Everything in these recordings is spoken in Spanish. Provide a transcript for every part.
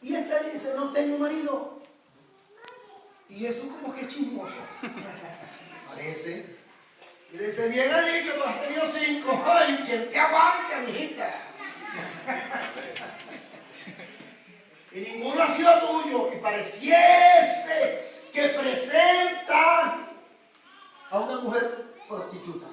Y esta dice, no tengo marido. Y Jesús como que es chismoso. Parece. Y le dice, bien ha dicho, pero has tenido 5. ¡Ay, quien te aguante, mijita! Y ninguno ha sido tuyo. Y pareciese que presenta a una mujer prostituta.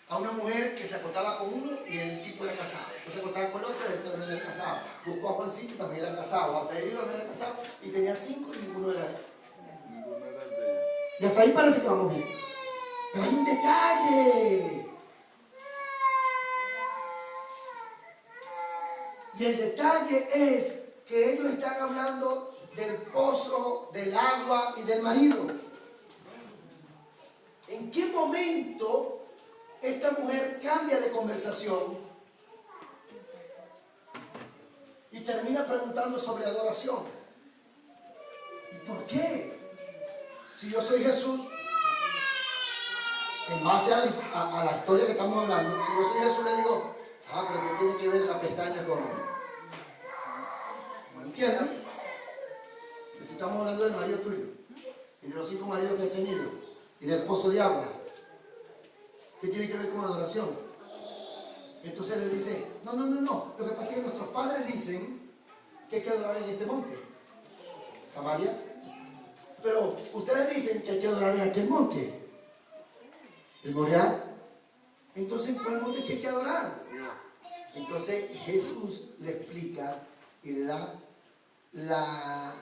A una mujer que se acostaba con uno y el tipo era casado. Después se acostaba con el otro y el otro también era casado. Buscó a Juancito y también era casado. A Pedrito también era casado. Y tenía 5 y ninguno era él. Y hasta ahí parece que vamos bien. Pero hay un detalle. Y el detalle es que ellos están hablando del pozo, del agua y del marido. ¿En qué momento esta mujer cambia de conversación y termina preguntando sobre adoración? ¿Y por qué? Si yo soy Jesús, en base a la historia que estamos hablando, si yo soy Jesús, le digo, pero ¿qué tiene que ver la pestaña con? ¿No entienden? Que si estamos hablando del marido tuyo y de los 5 maridos que he tenido y del pozo de agua, ¿qué tiene que ver con adoración? Entonces le dice, no. Lo que pasa es que nuestros padres dicen que hay que adorar en este monte, Samaria. Pero ustedes dicen que hay que adorar en aquel monte, el Moriah. Entonces, ¿cuál monte es que hay que adorar? Entonces Jesús le explica y le da la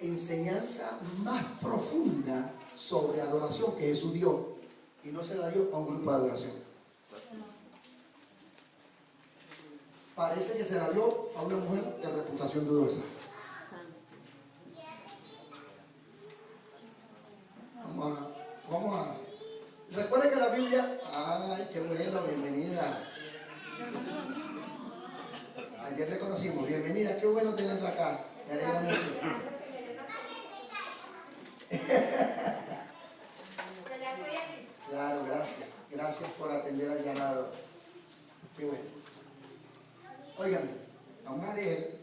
enseñanza más profunda sobre adoración que Jesús dio. Y no se la dio a un grupo de adoración. Parece que se la dio a una mujer de reputación dudosa. Vamos a. Recuerden que la Biblia. ¡Ay, qué bueno! Bienvenida. Ayer le conocimos. Bienvenida, qué bueno tenerla acá. Me alegra mucho. Claro, gracias. Gracias por atender al llamado. Qué bueno. Oigan, vamos a leer,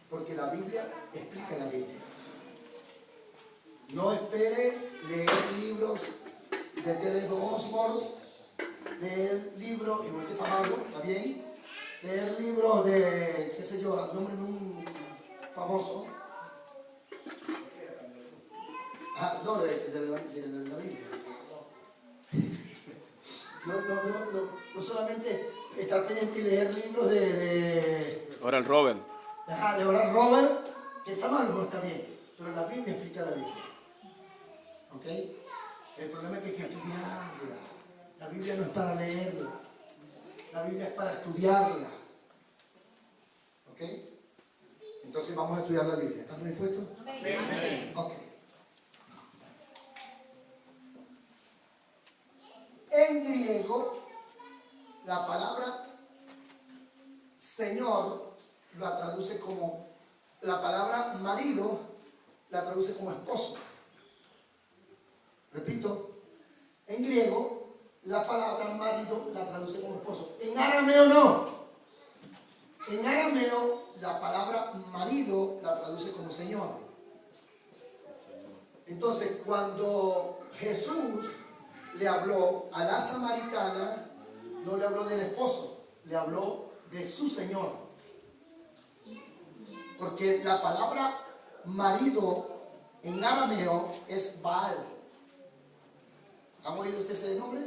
porque la Biblia explica la Biblia. No espere leer libros de Telebo Osborne, leer libros, y no es que está malo, está bien, leer libros de, qué sé yo, nombre de un famoso. No, de la Biblia. No solamente estar pendiente y leer libros de Oral Robert. De Oral Robert, que está mal, no está bien. Pero la Biblia explica la Biblia. ¿Ok? El problema es que hay que estudiarla. La Biblia no es para leerla. La Biblia es para estudiarla. ¿Ok? Entonces vamos a estudiar la Biblia. ¿Estamos dispuestos? Sí. Ok. En griego, la palabra Señor la traduce como, la palabra marido la traduce como esposo. Repito, en griego, la palabra marido la traduce como esposo. En arameo no. En arameo, la palabra marido la traduce como Señor. Entonces, cuando Jesús le habló a la samaritana, no le habló del esposo, le habló de su Señor. Porque la palabra marido en arameo es Baal. ¿Han oído usted ese nombre?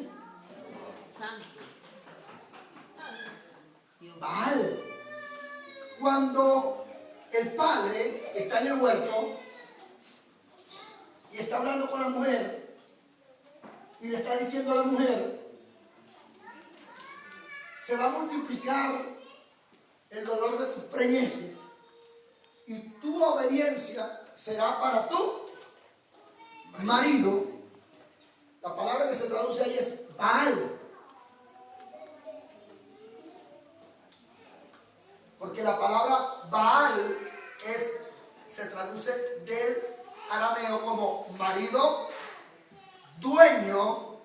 Baal. Cuando el padre está en el huerto y está hablando con la mujer y le está diciendo a la mujer, se va a multiplicar el dolor de tus preñeces y tu obediencia será para tu marido. La palabra que se traduce ahí es Baal. Porque la palabra Baal se traduce del arameo como marido, dueño,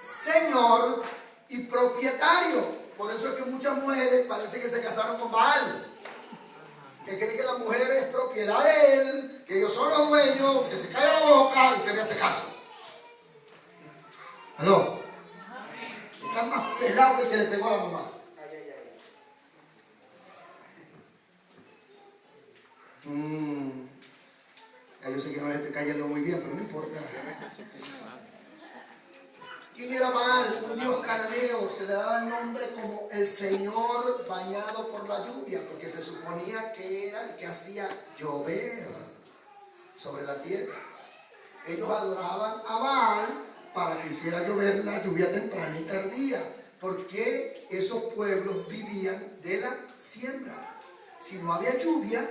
señor y propietario. Por eso es que muchas mujeres parece que se casaron con Baal. que cree que la mujer es propiedad de él, que ellos son los dueños, que se calla la boca y que me hace caso. ¿Aló? Está más pelado que el que le pegó a la mamá. Ya yo sé que no le estoy cayendo muy bien, pero no importa. ¿Quién era Baal? Un dios cananeo. Se le daba el nombre como el Señor bañado por la lluvia, porque se suponía que era el que hacía llover sobre la tierra. Ellos adoraban a Baal para que hiciera llover la lluvia temprana y tardía, porque esos pueblos vivían de la siembra. Si no había lluvia,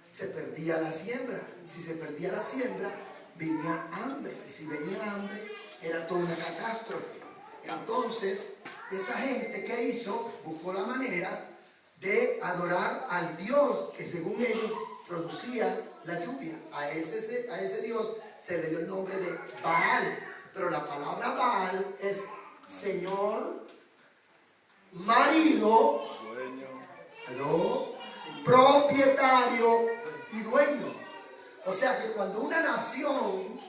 se perdía la siembra. Si se perdía la siembra, venía hambre. Y si venía hambre, era toda una catástrofe. Entonces, esa gente que hizo, buscó la manera de adorar al Dios que según ellos producía la lluvia. A ese Dios se le dio el nombre de Baal. Pero la palabra Baal es Señor, marido, ¿aló? Propietario y dueño. O sea que cuando una nación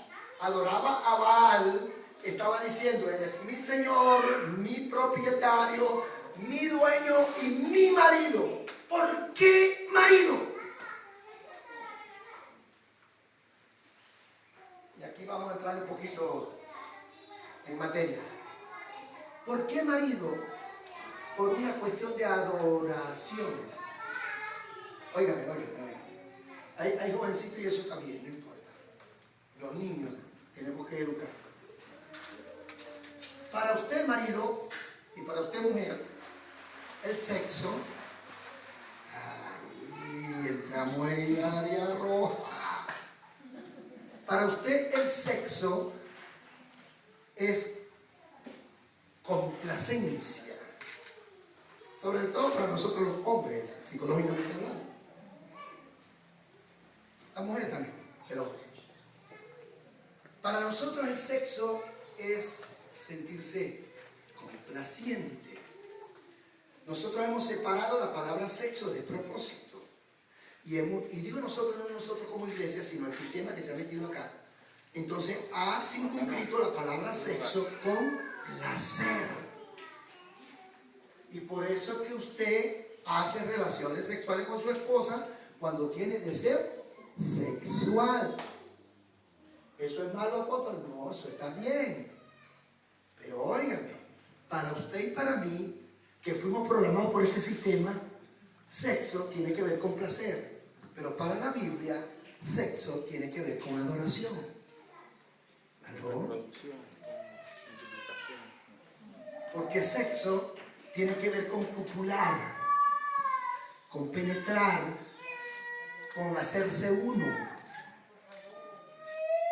adoraba a Baal, estaba diciendo: eres mi Señor, mi propietario, mi dueño y mi marido. ¿Por qué marido? Y aquí vamos a entrar un poquito en materia. ¿Por qué marido? Por una cuestión de adoración. Óigame. Hay jovencitos y eso está bien, no importa. Los niños tenemos que educar. Para usted, marido, y para usted, mujer, el sexo, ahí entramos en área roja. Para usted, el sexo es complacencia. Sobre todo para nosotros los hombres, psicológicamente hablando. Las mujeres también, pero para nosotros el sexo es sentirse complaciente. Nosotros hemos separado la palabra sexo de propósito. Y digo nosotros, no nosotros como iglesia, sino el sistema que se ha metido acá. Entonces ha circunscrito la palabra sexo con placer. Y por eso es que usted hace relaciones sexuales con su esposa cuando tiene deseo sexual. ¿Eso es malo, apóstol? No, eso está bien. Pero óigame, para usted y para mí, que fuimos programados por este sistema, sexo tiene que ver con placer. Pero para la Biblia, sexo tiene que ver con adoración. ¿Aló? Porque sexo tiene que ver con copular, con penetrar, con hacerse uno.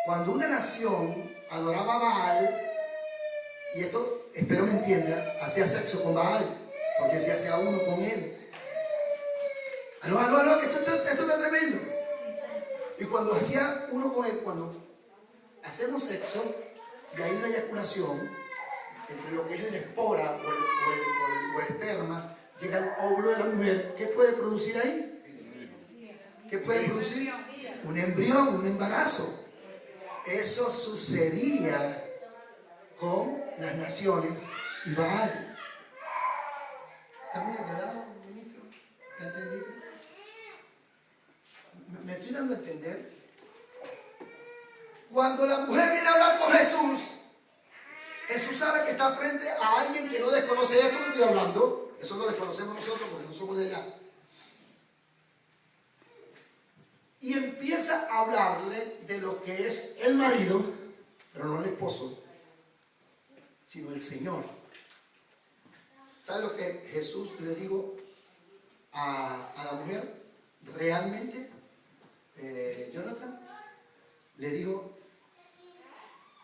Cuando una nación adoraba a Baal, y esto espero me entienda, hacía sexo con Baal, porque se hacía uno con él. Aló, que esto está tremendo. Y cuando hacía uno con él, cuando hacemos sexo, y hay una eyaculación, entre lo que es la espora o el esperma, llega el óvulo de la mujer. ¿Qué puede producir ahí? ¿Qué puede producir? Un embrión, un embarazo. Eso sucedía con las naciones y Baal. ¿Está muy enredado, ministro? ¿Está entendido? ¿Me estoy dando a entender? Cuando la mujer viene a hablar con Jesús, Jesús sabe que está frente a alguien que no desconoce esto que estoy hablando. Eso lo desconocemos nosotros porque no somos de allá. Y empieza a hablarle de lo que es el marido, pero no el esposo, sino el Señor. ¿Sabe lo que Jesús le dijo a la mujer? Realmente, Jonathan, le dijo: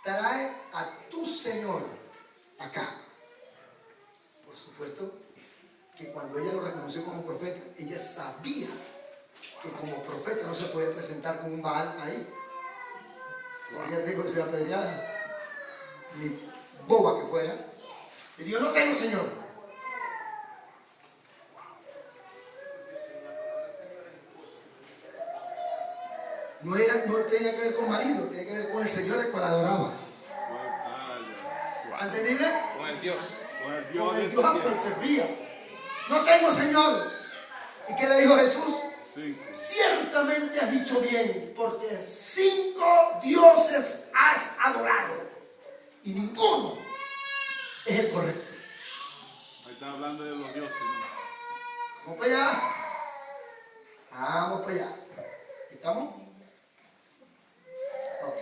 trae a tu Señor acá. Por supuesto que cuando ella lo reconoció como profeta, ella sabía que como profeta no se puede presentar con un Baal ahí. Porque él dijo que sea apedreada, ni boba que fuera. Y dijo: no tengo, Señor. No tenía que ver con marido, tenía que ver con el Señor el cual adoraba. ¿Entendible? Con el Dios. Con el Dios al cual servía. No tengo Señor. ¿Y qué le dijo Jesús? Ciertamente has dicho bien, porque 5 dioses has adorado y ninguno es el correcto. Ahí está hablando de los dioses, ¿no? Vamos para allá. Vamos para allá. ¿Estamos? Ok.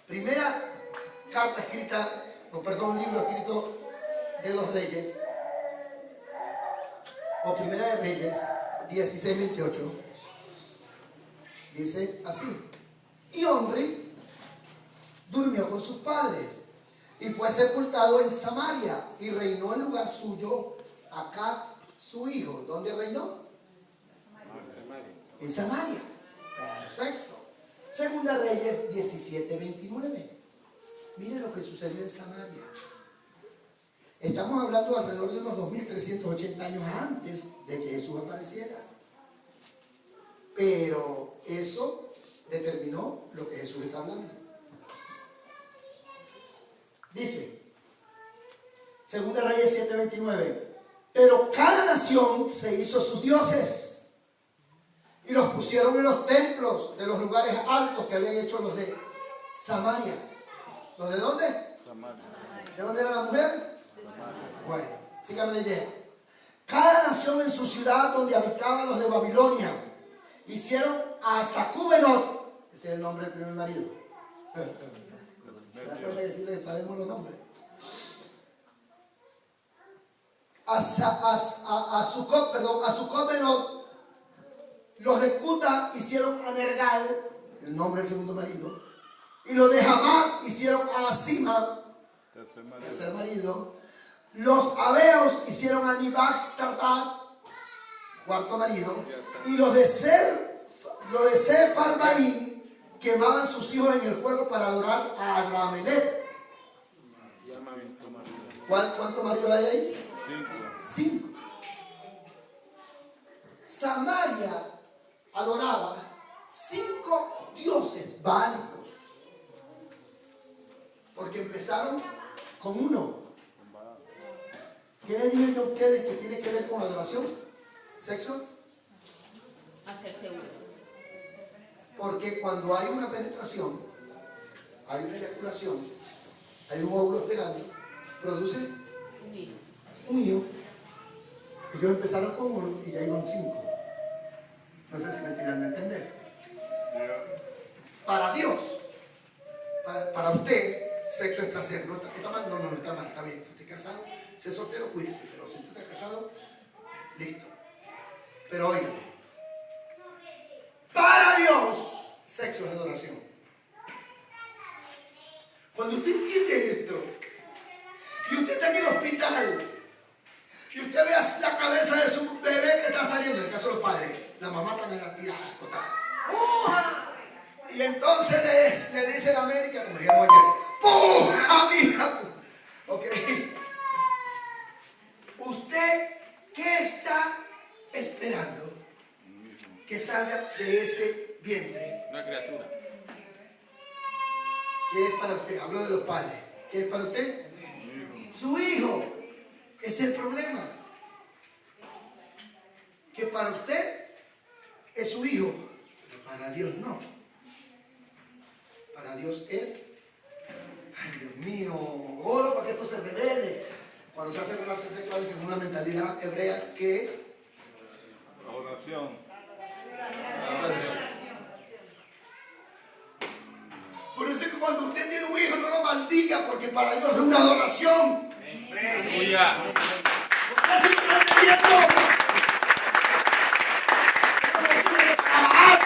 Primera carta escrita, libro escrito de los Reyes, o Primera de Reyes, 16:28, dice así: y Omri durmió con sus padres y fue sepultado en Samaria y reinó en lugar suyo Acab su hijo. ¿Dónde reinó? En Samaria. Perfecto. Segunda Reyes 17:29. Miren lo que sucedió en Samaria. Estamos hablando alrededor de unos 2380 años antes de que Jesús apareciera. Pero eso determinó lo que Jesús está hablando. Dice, Segunda Reyes 7:29, pero cada nación se hizo sus dioses y los pusieron en los templos de los lugares altos que habían hecho los de Samaria. ¿Los de dónde? Samaria. ¿De dónde era la mujer? Bueno, síganme la idea. Cada nación en su ciudad donde habitaban los de Babilonia hicieron a Sacubenot, ese es el nombre del primer marido. Se da cuenta de decirle que sabemos los nombres. A Sucobenot. Los de Cuta hicieron a Nergal, el nombre del segundo marido. Y los de Hamad hicieron a Sima, tercer marido. Los Abeos hicieron a Nibax Tartat, cuarto marido. Y los de Sefarbaim quemaban sus hijos en el fuego para adorar a Adramelech. ¿Cuántos maridos hay ahí? 5. Samaria adoraba 5 dioses bálicos. Porque empezaron con uno. ¿Qué les dije yo a ustedes que tiene que ver con adoración? ¿Sexo? Hacerse uno. Porque cuando hay una penetración, hay una eyaculación, hay un óvulo esperando, produce un hijo. Ellos empezaron con 1 y ya iban 5. No sé si me tiran de entender. Para Dios, para usted, sexo es placer. ¿No está mal? No está mal, está bien. Si usted es casado, si es soltero, cuídese. Pero si usted está casado, listo. Pero óigame. Para Dios, sexo es adoración. Cuando usted entiende esto, y usted está en el hospital, y usted ve la cabeza de su bebé que está saliendo, en el caso de los padres, la mamá está tirada, acotada. Y entonces le dice la médica, como dijimos ayer, ¡puja, mija! Ok. ¿Usted qué está esperando que salga de ese vientre? Una criatura. ¿Qué es para usted? Hablo de los padres. ¿Qué es para usted? Su hijo. Es el problema. Que para usted es su hijo, pero para Dios no. Para Dios es, ay Dios mío, oro para que esto se revele. Cuando se hacen relaciones sexuales según una mentalidad hebrea, ¿qué es? Adoración. Por eso es que cuando usted tiene un hijo no lo maldiga, porque para Dios es una adoración. Aleluya. ¿Usted se lo está entendiendo?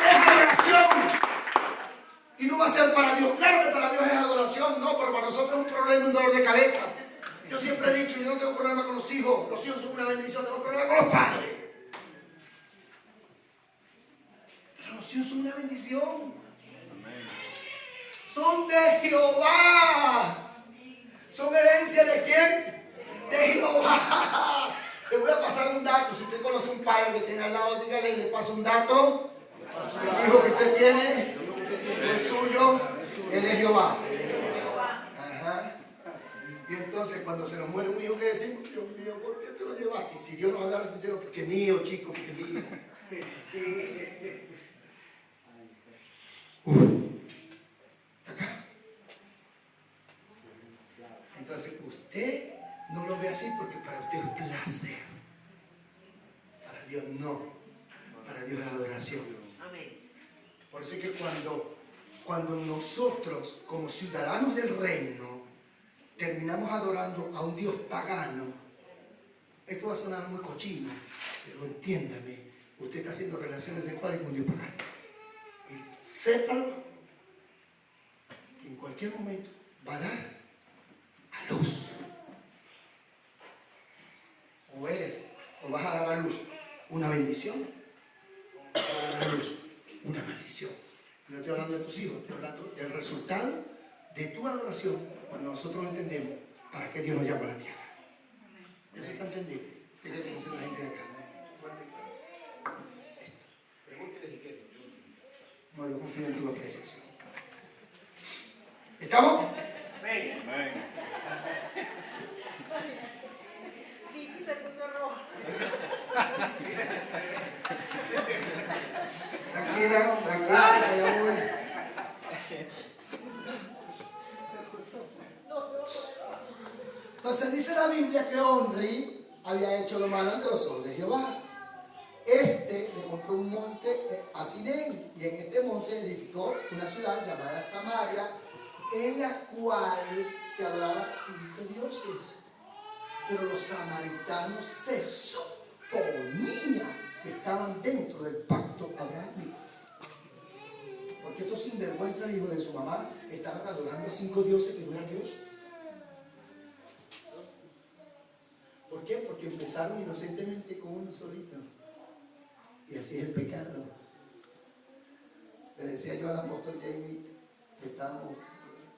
Es adoración. Y no va a ser para Dios. Claro que para Dios es adoración, no, pero para nosotros es un problema y un dolor de cabeza. Yo siempre he dicho, yo no tengo problema con los hijos. Los hijos son una bendición, tengo problema con los padres. Pero los hijos son una bendición. Son de Jehová. ¿Son herencia de quién? De Jehová. voy a pasar un dato. Si usted conoce a un padre que tiene al lado, dígale y le paso un dato. El hijo que usted tiene no es suyo, él es Jehová. Ajá. Y entonces cuando se nos muere un hijo, ¿qué decimos? Dios mío, ¿por qué te lo llevaste? Si Dios nos hablara sincero, porque es mío, chico, porque es mío. Acá. Entonces usted no lo ve así porque para usted es placer. Para Dios no. Para Dios es adoración. Amén. Por eso es que cuando nosotros, como ciudadanos del reino, terminamos adorando a un Dios pagano, esto va a sonar muy cochino, pero entiéndame, usted está haciendo relaciones sexuales con un Dios pagano. Y sépalo, en cualquier momento va a dar a luz. O vas a dar a luz una bendición, o vas a dar a luz una maldición. No estoy hablando de tus hijos, estoy hablando del resultado de tu adoración cuando nosotros entendemos para qué Dios nos llama a la tierra. Eso está entendible. Usted que conoce a la gente de acá. Esto. No, yo confío en tu apreciación. ¿Estamos? Amén. Tranquila, tranquila, que ya voy. Entonces dice la Biblia que Onri había hecho lo malo ante los ojos de Jehová. Este le compró un monte a Sinén y en este monte edificó una ciudad llamada Samaria, en la cual se adoraban 5 dioses. Pero los samaritanos se suponía que estaban dentro del pacto abrahámico. Porque estos sinvergüenzas hijos de su mamá estaban adorando a 5 dioses que no eran Dios. ¿Por qué? Porque empezaron inocentemente con uno solito. Y así es el pecado. Le decía yo al apóstol Jamie que estábamos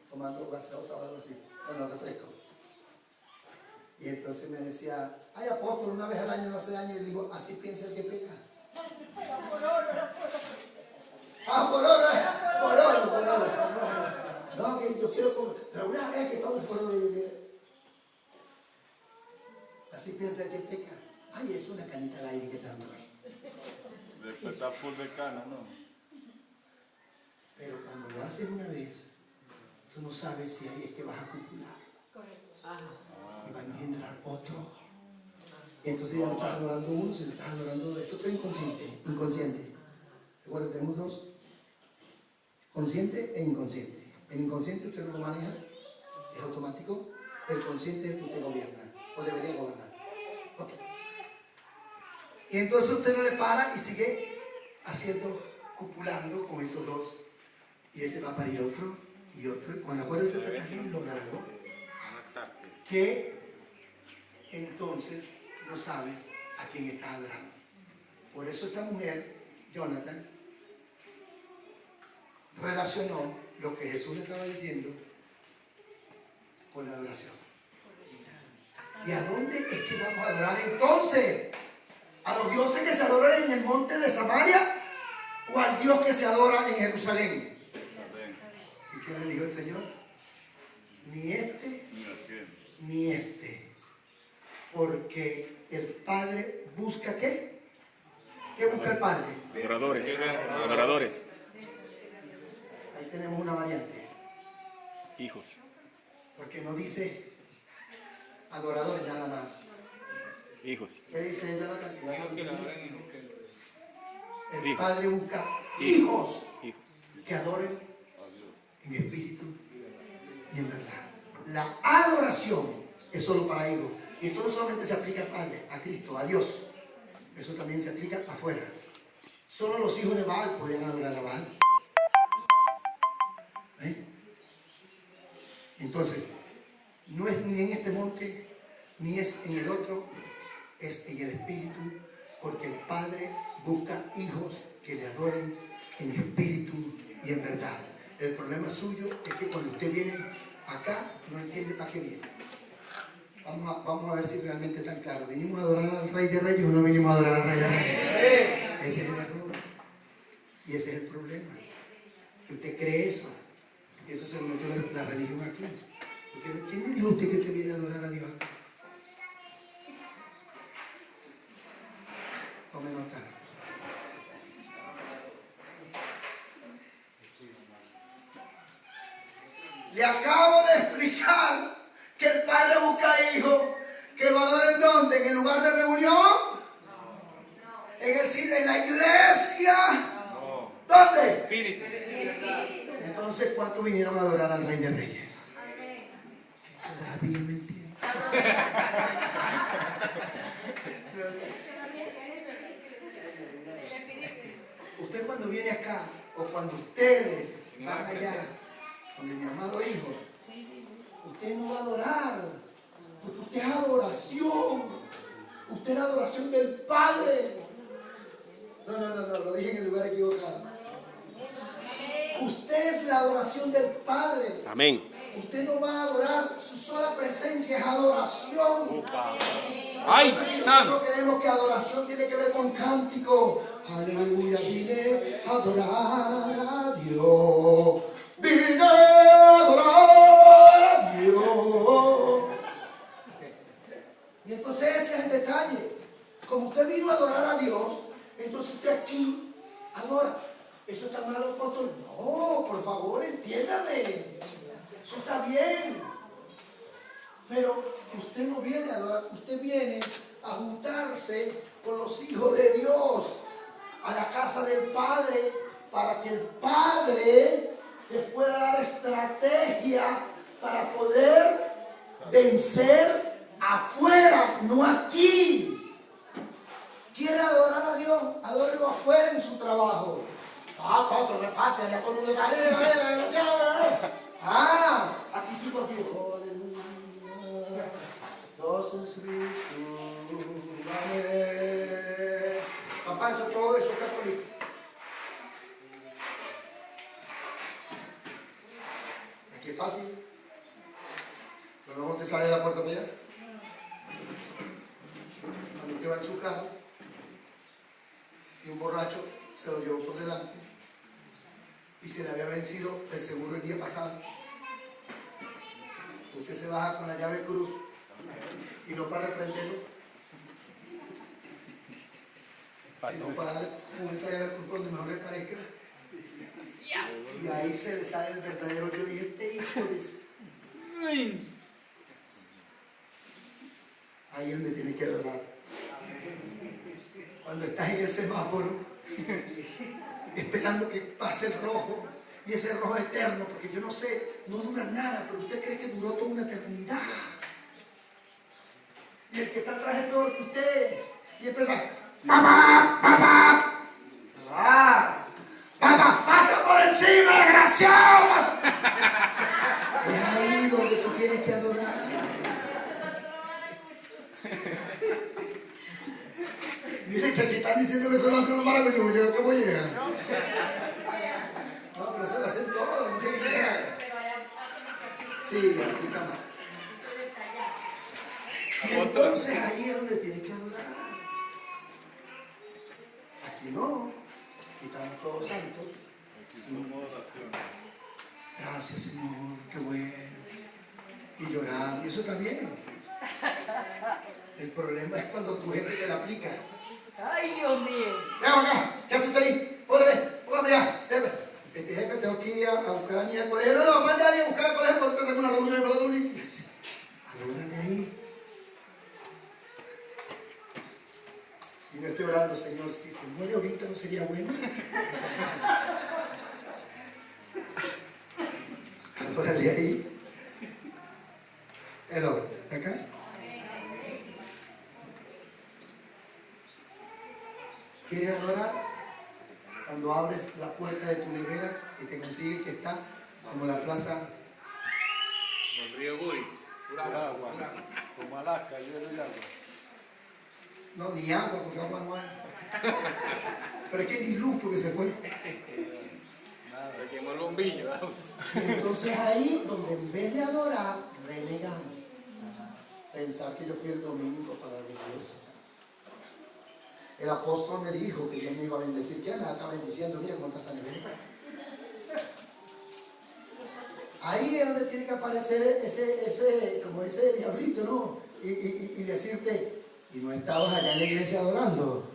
tomando gaseosa o algo así, bueno, refresco. Y entonces me decía, ay apóstol, una vez al año no hace daño. Y le digo, así piensa el que peca. Ah, por oro. No, que yo quiero comer, pero una vez que tomes por oro. Así piensa el que peca. Ay, es una canita al aire que tanto hay. Después está full de cana, ¿no? Pero cuando lo haces una vez, tú no sabes si ahí es que vas a copular. Y va a engendrar otro. Y entonces ya no estás adorando uno, sino estás adorando esto. Esto es inconsciente. Recuerda, tenemos 2. Consciente e inconsciente. El inconsciente usted no lo maneja, es automático. El consciente es el que usted gobierna, o debería gobernar. Ok. Y entonces usted no le para y sigue haciendo, copulando con esos 2. Y ese va a parir otro y otro. Y cuando acuerda usted está tan logrado que entonces no sabes a quién estás adorando. Por eso esta mujer, Jonathan, relacionó lo que Jesús le estaba diciendo con la adoración. ¿Y a dónde es que vamos a adorar entonces? ¿A los dioses que se adoran en el monte de Samaria o al Dios que se adora en Jerusalén? ¿Y qué le dijo el Señor? Ni este ni este, porque el Padre busca ¿qué? ¿Qué busca el Padre? Adoradores. Ahí tenemos una variante, Hijos. porque no dice adoradores nada más. Hijos. ¿Qué dice Jonathan? Que ya no dice el Hijos. Padre busca hijos Hijos. que adoren en espíritu y en verdad. La adoración es solo para hijos. Y esto no solamente se aplica al Padre, a Cristo, a Dios. Eso también se aplica afuera. Solo los hijos de Baal podían adorar a Baal. Entonces, no es ni en este monte, ni es en el otro, es en el espíritu, porque el Padre busca hijos que le adoren en espíritu y en verdad. El problema suyo es que cuando usted viene acá, no entiende para qué viene. Vamos a ver si realmente están claros. ¿Vinimos a adorar al Rey de Reyes o no vinimos a adorar al Rey de Reyes? Ese es el error. Y ese es el problema. Que usted cree eso. Y eso se lo metió la religión aquí. ¿Quién le dijo a usted que usted viene a adorar a Dios acá? Tome nota. Le acabo de explicar que el Padre busca hijos, que lo adoren ¿dónde? ¿En el lugar de reunión? ¿En la iglesia? ¿Dónde? Espíritu. Entonces, ¿cuántos vinieron a adorar al Rey de Reyes? Todavía me entienden. Usted cuando viene acá, o cuando ustedes van allá, donde mi amado hijo, usted no va a adorar, porque usted es adoración. Usted es adoración del Padre. No, lo dije en el lugar equivocado. Usted es la adoración del Padre. Amén. Usted no va a adorar, su sola presencia es adoración. ¡Ay, Nosotros santo! creemos que adoración tiene que ver con cántico. Aleluya, vine a adorar a Dios. Vine a adorar a Dios. Y entonces ese es el detalle. Como usted vino a adorar a Dios, entonces usted aquí adora. ¿Eso está mal, apóstol? No, por favor, entiéndame. Eso está bien. Pero usted no viene a adorar, usted viene a juntarse con los hijos de Dios, a la casa del Padre, para que el Padre les pueda dar estrategia para poder vencer afuera, no aquí. ¿Quiere adorar a Dios? Adórelo afuera en su trabajo. Ah, pastor, no es fácil, allá con uno está, aquí sí, papi. Aleluya. Dios es Cristo. Amén. Papá, todo eso es católico. Aquí es fácil. Pero luego te sale de la puerta para allá. Cuando usted va en su carro y un borracho se lo llevó por delante y se le había vencido el seguro el día pasado. Usted se baja con la llave cruz y no para reprenderlo, sino para darle con esa llave cruz donde mejor le parezca. Y ahí se le sale el verdadero yo y este hijo de su. Ahí es donde tiene que adorar. Cuando estás en el semáforo, esperando que pase el rojo, y ese rojo es eterno, porque yo no sé, no dura nada, pero usted cree que duró toda una eternidad. Y el que está atrás es peor que usted. Y empieza, papá, pasa por encima, desgraciado. Es ahí donde tú tienes que adorar. Miren que aquí están diciendo que eso lo hacen los maravillosos. Yo ¿cómo llega? No, pero eso lo hacen todos, no se crean. Sí, aplica más. Y entonces ahí es donde tienes que adorar. Aquí no. Aquí estamos todos santos. Gracias, Señor, qué bueno. Y llorando, y eso también. El problema es cuando tu jefe te la aplica. Ay, Dios mío. Ven acá, ¿qué hace usted ahí? Póngame allá. Este jefe tengo que ir a buscar a la niña al colegio. No, mande a alguien a buscar al colegio porque tengo una reunión de Bradley. Adórale ahí. Y no estoy orando, Señor, si se muere ahorita no sería bueno. Adórale ahí. Hello, acá. ¿Quieres adorar? Cuando abres la puerta de tu nevera y te consigues que está como la plaza. El río Guri. Pura agua. Como Alaska, lleno de agua. No, ni agua, porque agua no hay. Pero es que ni luz porque se fue. Nada, le quemó el bombillo. Y entonces ahí donde en vez de adorar, renegamos. pensar que yo fui el domingo para la iglesia. El apóstol me dijo que Dios me iba a bendecir. ¿Qué me está bendiciendo? Mira cómo está esa nevera. Ahí es donde tiene que aparecer ese diablito, ¿no? Y decirte, y no estabas allá en la iglesia adorando.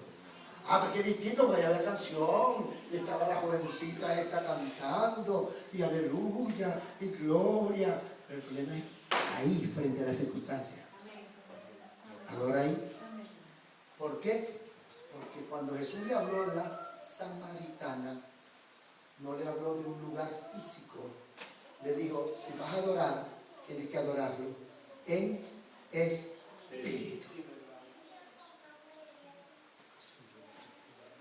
Ah, porque es distinto, porque allá había canción, y estaba la jovencita esta cantando, y aleluya, y gloria. Pero el problema es ahí, frente a la circunstancia. Adora ahí. ¿Por qué? Porque cuando Jesús le habló a la samaritana, no le habló de un lugar físico. Le dijo, si vas a adorar, tienes que adorarlo en espíritu.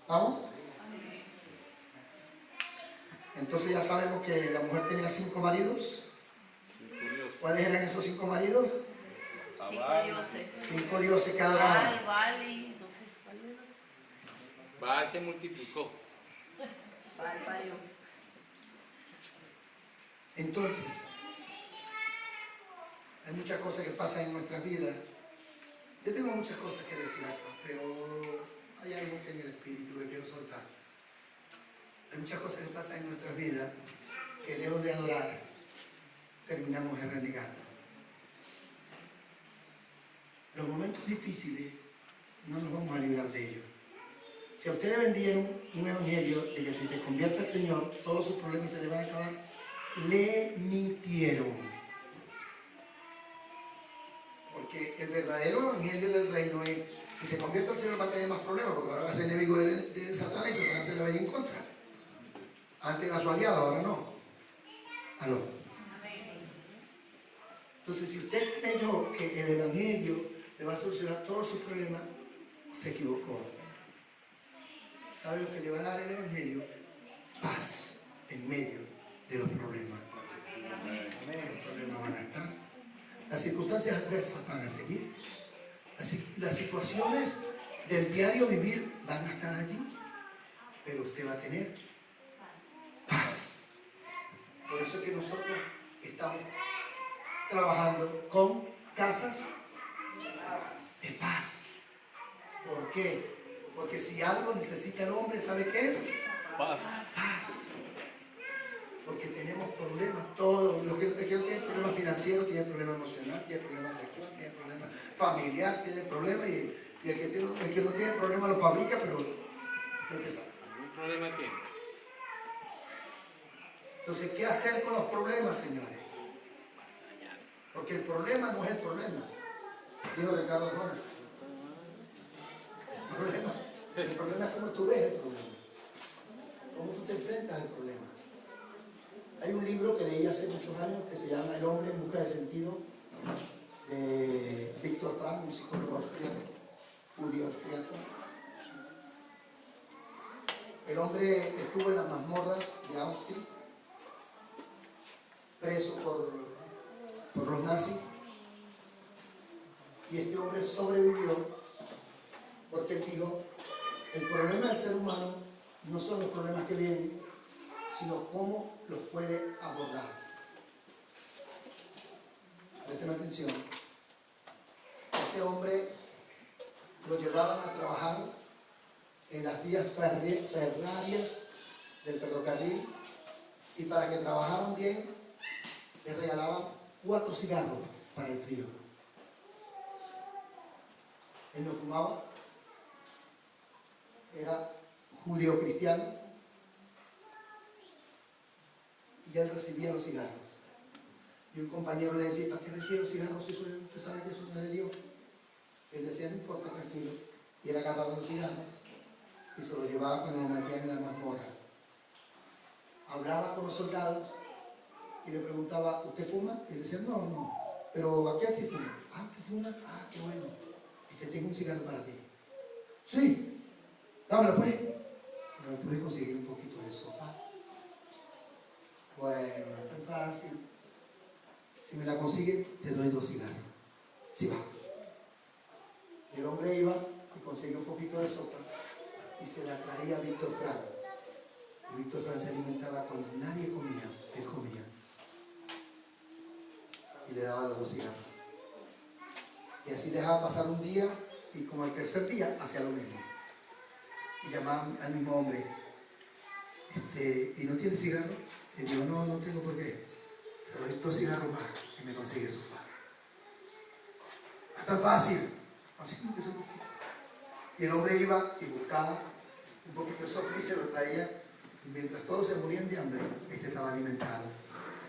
¿Vamos? Entonces ya sabemos que la mujer tenía 5 maridos. ¿Cuáles eran esos 5 maridos? 5 dioses. 5 dioses que adoraban. Baal y no sé cuál era. Baal se multiplicó. Baal parió. Entonces, hay muchas cosas que pasan en nuestra vida. Yo tengo muchas cosas que decir acá, pero hay algo que en el espíritu que quiero soltar. Hay muchas cosas que pasan en nuestras vidas que lejos de adorar, terminamos renegando. Los momentos difíciles no nos vamos a librar de ellos. Si a usted le vendieron un evangelio de que si se convierte al Señor, todos sus problemas se le van a acabar, le mintieron. Porque el verdadero evangelio del reino es, si se convierte al Señor va a tener más problemas, porque ahora va a ser enemigo de Satanás y Satanás se le va a ir en contra. Antes era su aliado, ahora no. ¿Aló? Entonces, si usted creyó que el evangelio le va a solucionar todos sus problemas, se equivocó. ¿Sabe lo que le va a dar el evangelio? Paz en medio de los problemas. Los problemas van a estar. Las circunstancias adversas van a seguir. Las situaciones del diario vivir van a estar allí. Pero usted va a tener paz. Por eso es que nosotros estamos trabajando con casas de paz. ¿Por qué? Porque si algo necesita el hombre, ¿sabe qué es? Paz. Paz. Porque tenemos problemas, todos. El que tiene problemas financieros, tiene problemas emocionales, tiene problemas sexuales, tiene problemas familiares, tiene problemas, y el que no tiene problemas lo fabrica, pero el que sabe. ¿Algún problema tiene? Entonces, ¿qué hacer con los problemas, señores? Porque el problema no es el problema, dijo Ricardo Arjona. El problema es cómo tú ves el problema, cómo tú te enfrentas al problema. Hay un libro que leí hace muchos años que se llama El hombre en busca de sentido, de Víctor Frank, un psicólogo austriaco, judío austriaco. El hombre estuvo en las mazmorras de Austria, preso por los nazis, y este hombre sobrevivió porque él dijo, el problema del ser humano no son los problemas que vienen, sino cómo los puede abordar. Presten atención. Este hombre lo llevaban a trabajar en las vías ferroviarias del ferrocarril, y para que trabajaran bien les regalaban 4 cigarros para el frío. Él no fumaba, era judío cristiano, y él recibía los cigarros. Y un compañero le decía, ¿para qué recibe los cigarros si usted sabe que eso no es de Dios? Él decía, no importa, tranquilo. Y él agarraba los cigarros y se los llevaba cuando lo metían en la mazmorra. Hablaba con los soldados y le preguntaba, ¿usted fuma? Y él decía, no, pero aquel sí fuma. Ah, ¿usted fuma? Ah, qué bueno. Tengo un cigarro para ti. Sí, dámelo pues. ¿Me puedes conseguir un poquito de sopa? Bueno, no es tan fácil. Si me la consigue, te doy 2 cigarros. Sí, va. Y el hombre iba y conseguía un poquito de sopa y se la traía a Víctor Frank. Y Víctor Frank se alimentaba cuando nadie comía, él comía. Y le daba los 2 cigarros. Y así dejaba pasar un día y como el tercer día hacía lo mismo. Y llamaban al mismo hombre. ¿Y no tiene cigarro? Y dijo, no, no tengo por qué. Te doy 2 cigarros más y me consigue sofá. No es tan fácil. Así como que se lo quita. Y el hombre iba y buscaba un poquito de sofá y se lo traía. Y mientras todos se morían de hambre, estaba alimentado.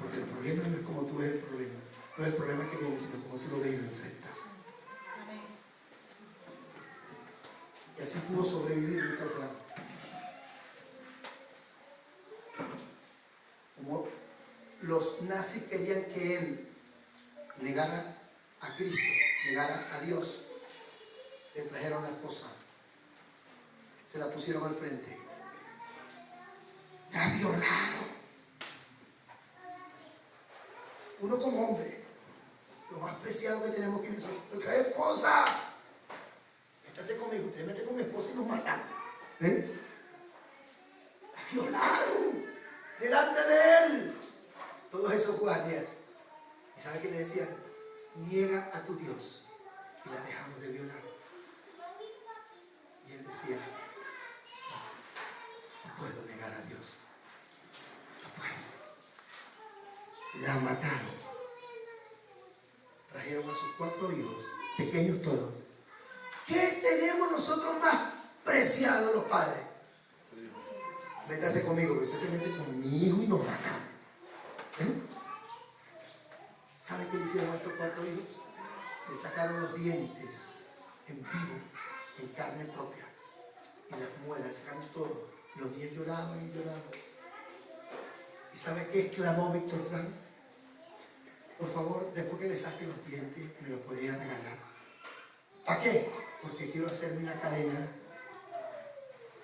Porque el problema no es como tú ves el problema. No es el problema que viene, sino como tú lo ves y lo enfrentas. Y así pudo sobrevivir Víctor Frank. Como los nazis querían que él negara a Cristo, negara a Dios, le trajeron la esposa, se la pusieron al frente. La violaron. Uno como hombre, lo más preciado que tenemos, ¿quiénes son? Nuestra esposa. Métase conmigo, usted mete con mi esposa y nos matan. La violaron delante de él. Todos esos guardias. ¿Y sabe qué le decían? Niega a tu Dios. Y la dejamos de violar. Y él decía, no puedo negar a Dios. No puedo. La mataron. Trajeron a sus 4 hijos, pequeños todos. ¿Qué tenemos nosotros más preciados los padres? Métase conmigo, porque usted se mete con mi hijo y nos matamos. ¿Sabe qué le hicieron a estos 4 hijos? Le sacaron los dientes en vivo, en carne propia. Y las muelas, le sacaron todo. Y los niños lloraban y lloraban. ¿Y sabe qué exclamó Víctor Frank? Por favor, después que le saque los dientes, me los podría regalar. ¿Para qué? Porque quiero hacerme una cadena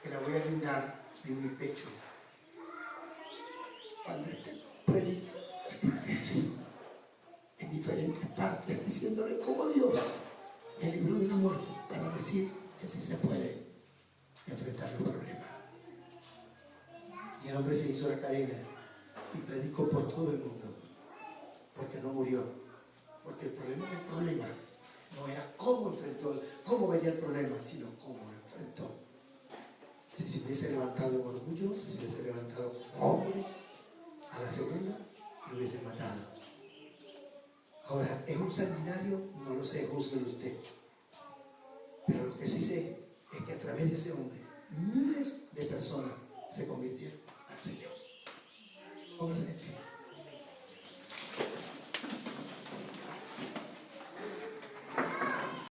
que la voy a guindar en mi pecho. Cuando predica en diferentes partes, diciéndole cómo Dios me libró de la muerte para decir que sí se puede enfrentar los problemas. Y el hombre se hizo la cadena y predicó por todo el mundo. Porque no murió. Porque el problema del problema no era cómo enfrentó, cómo venía el problema, sino cómo lo enfrentó. Si se hubiese levantado en orgullo, si se hubiese levantado como hombre, a la segunda lo hubiese matado. Ahora, ¿es un sanguinario? No lo sé, júzguelo usted. Pero lo que sí sé es que a través de ese hombre, miles de personas se convirtieron al Señor. Póngase.